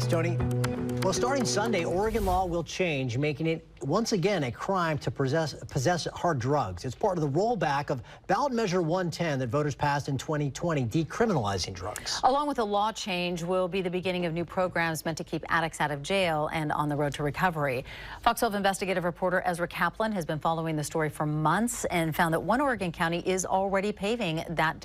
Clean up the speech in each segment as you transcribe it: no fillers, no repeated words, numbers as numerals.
Tony. Well, starting Sunday, Oregon law will change, making it once again a crime to possess hard drugs. It's part of the rollback of ballot measure 110 that voters passed in 2020, decriminalizing drugs. Along with the law change will be the beginning of new programs meant to keep addicts out of jail and on the road to recovery. Fox 12 investigative reporter Ezra Kaplan has been following the story for months and found that one Oregon county is already paving that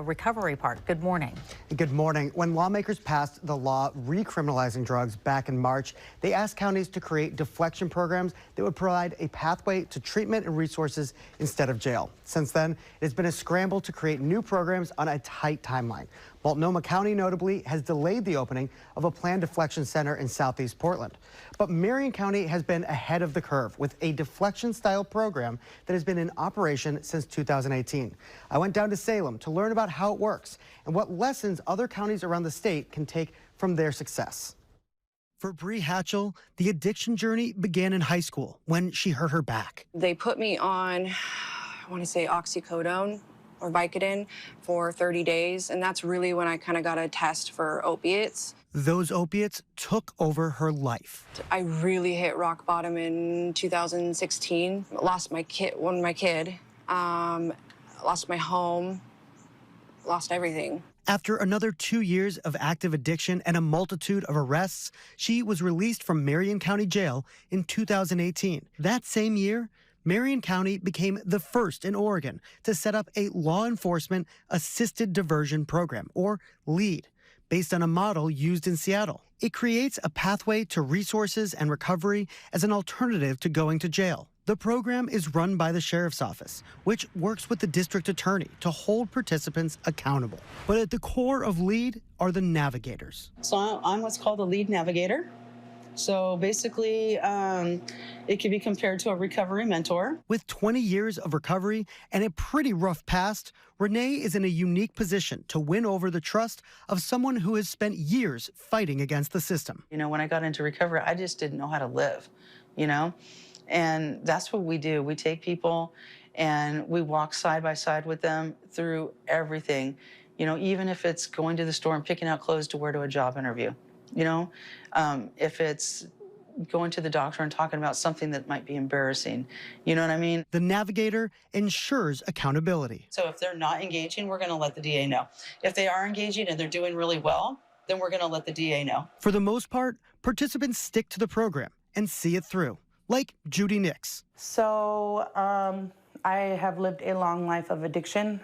recovery part. Good morning. Good morning. When lawmakers passed the law recriminalizing drugs back in March, they asked counties to create deflection programs that would provide a pathway to treatment and resources instead of jail. Since then, it has been a scramble to create new programs on a tight timeline. Multnomah County, notably, has delayed the opening of a planned deflection center in southeast Portland. But Marion County has been ahead of the curve with a deflection-style program that has been in operation since 2018. I went down to Salem to learn about how it works and what lessons other counties around the state can take from their success. For Bree Hatchell, the addiction journey began in high school when she hurt her back. They put me on, I want to say oxycodone or Vicodin for 30 days, and that's really when I kind of got a test for opiates. Those opiates took over her life. I really hit rock bottom in 2016. Lost my kid, lost my home, lost everything. After another 2 years of active addiction and a multitude of arrests, she was released from Marion County Jail in 2018. That same year, Marion County became the first in Oregon to set up a Law Enforcement Assisted Diversion program, or LEAD, based on a model used in Seattle. It creates a pathway to resources and recovery as an alternative to going to jail. The program is run by the Sheriff's Office, which works with the district attorney to hold participants accountable. But at the core of LEAD are the navigators. So I'm what's called a lead navigator. So basically, it can be compared to a recovery mentor. With 20 years of recovery and a pretty rough past, Renee is in a unique position to win over the trust of someone who has spent years fighting against the system. You know, when I got into recovery, I just didn't know how to live, you know? And that's what we do. We take people and we walk side by side with them through everything. You know, even if it's going to the store and picking out clothes to wear to a job interview. You know, if it's going to the doctor and talking about something that might be embarrassing. You know what I mean? The navigator ensures accountability. So if they're not engaging, we're going to let the DA know. If they are engaging and they're doing really well, then we're going to let the DA know. For the most part, participants stick to the program and see it through, like Judy Nix. So I have lived a long life of addiction.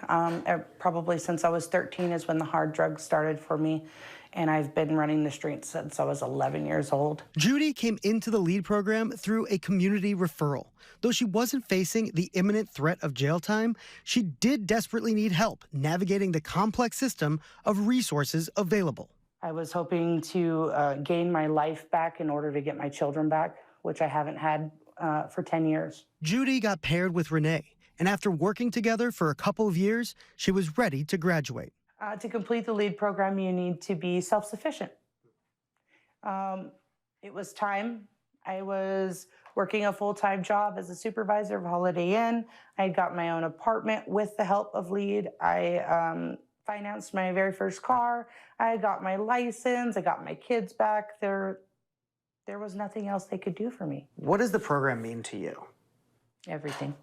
Probably since I was 13 is when the hard drugs started for me. And I've been running the streets since I was 11 years old. Judy came into the LEAD program through a community referral. Though she wasn't facing the imminent threat of jail time, she did desperately need help navigating the complex system of resources available. I was hoping to gain my life back in order to get my children back, which I haven't had for 10 years. Judy got paired with Renee, and after working together for a couple of years, she was ready to graduate. To complete the LEAD program, you need to be self-sufficient. It was time. I was working a full-time job as a supervisor of Holiday Inn. I got my own apartment with the help of LEAD. I financed my very first car. I got my license. I got my kids back. There was nothing else they could do for me. What does the program mean to you? Everything.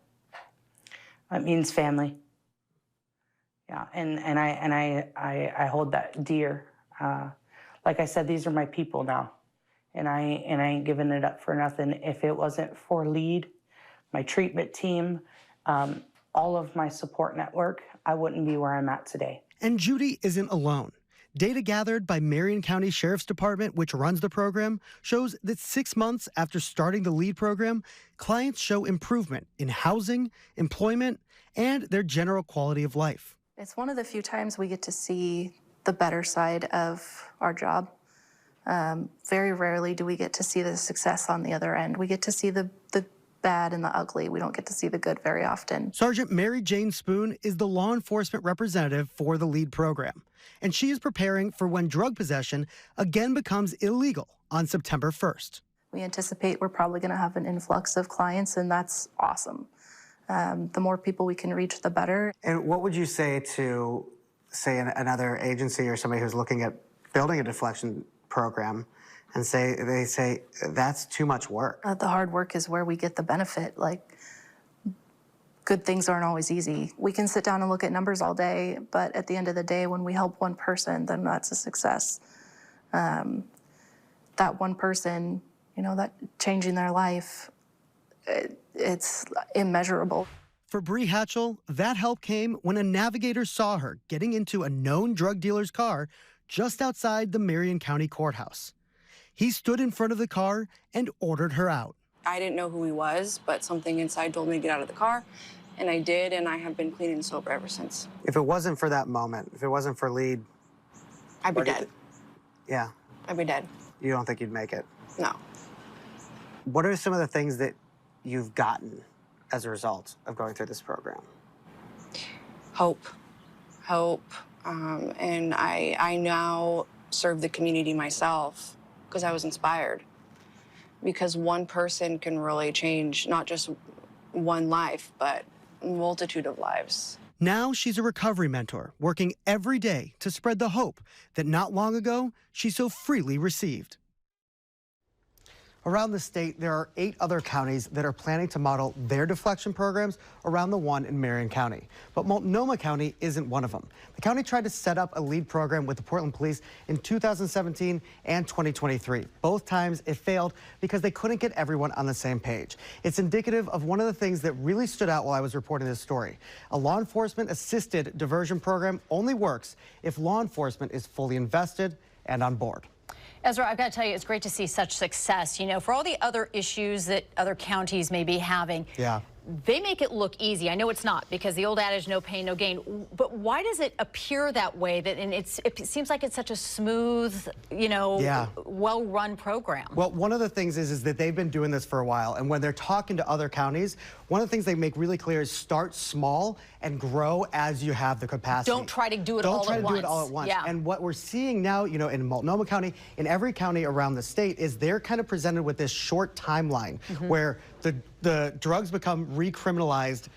It means family. Yeah, and I hold that dear. Like I said, these are my people now, and I ain't giving it up for nothing. If it wasn't for LEAD, my treatment team, all of my support network, I wouldn't be where I'm at today. And Judy isn't alone. Data gathered by Marion County Sheriff's Department, which runs the program, shows that 6 months after starting the LEAD program, clients show improvement in housing, employment, and their general quality of life. It's one of the few times we get to see the better side of our job. Very rarely do we get to see the success on the other end. We get to see the bad and the ugly. We don't get to see the good very often. Sergeant Mary Jane Spoon is the law enforcement representative for the LEAD program, and she is preparing for when drug possession again becomes illegal on September 1st. We anticipate we're probably going to have an influx of clients, and that's awesome. The more people we can reach, the better. And what would you say to, say, another agency or somebody who's looking at building a deflection program and they say that's too much work. The hard work is where we get the benefit. Like, good things aren't always easy. We can sit down and look at numbers all day, but at the end of the day, when we help one person, then that's a success. That one person, you know, that changing their life, it's immeasurable. For Bree Hatchell, that help came when a navigator saw her getting into a known drug dealer's car just outside the Marion County courthouse. He stood in front of the car and ordered her out. I didn't know who he was, but something inside told me to get out of the car, and I did, and I have been clean and sober ever since. If it wasn't for that moment, if it wasn't for Lead, I'd be dead. Yeah, I'd be dead. you don't think you'd make it? No. What are some of the things that you've gotten as a result of going through this program? Hope. And I now serve the community myself because I was inspired. Because one person can really change not just one life, but a multitude of lives. Now she's a recovery mentor, working every day to spread the hope that not long ago she so freely received. Around the state, there are 8 other counties that are planning to model their deflection programs around the one in Marion County. But Multnomah County isn't one of them. The county tried to set up a LEAD program with the Portland Police in 2017 and 2023. Both times it failed because they couldn't get everyone on the same page. It's indicative of one of the things that really stood out while I was reporting this story. A law enforcement assisted diversion program only works if law enforcement is fully invested and on board. Ezra, I've got to tell you, it's great to see such success. You know, for all the other issues that other counties may be having, they make it look easy. I know it's not, because the old adage, no pain, no gain. But why does it appear that way? That and it seems like it's such a smooth, you know, well-run program. Well, one of the things is that they've been doing this for a while, and when they're talking to other counties, one of the things they make really clear is start small and grow as you have the capacity. Don't try to do it all at once. Don't try to do it all at once. Yeah. And what we're seeing now, you know, in Multnomah County, in every county around the state, is they're kind of presented with this short timeline where the drugs become recriminalized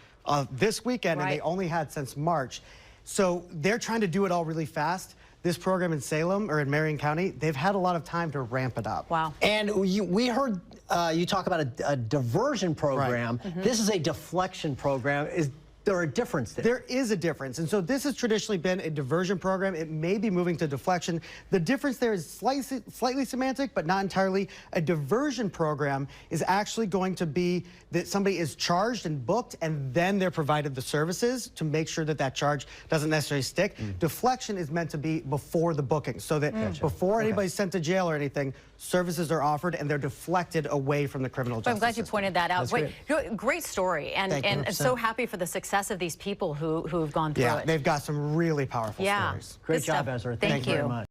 this weekend, and they only had since March. So they're trying to do it all really fast. This program in Salem, or in Marion County, they've had a lot of time to ramp it up. Wow. And we heard you talk about a diversion program. This is a deflection program. Is there a difference there? There is a difference. And so this has traditionally been a diversion program. It may be moving to deflection. The difference there is slightly semantic, but not entirely. A diversion program is actually going to be that somebody is charged and booked, and then they're provided the services to make sure that that charge doesn't necessarily stick. Deflection is meant to be before the booking, so that before anybody's sent to jail or anything, services are offered and they're deflected away from the criminal justice I'm glad you pointed that out. That's Great story, and so happy for the success of these people who have gone through it. They've got some really powerful stories. Great job, Ezra. Thank you very much.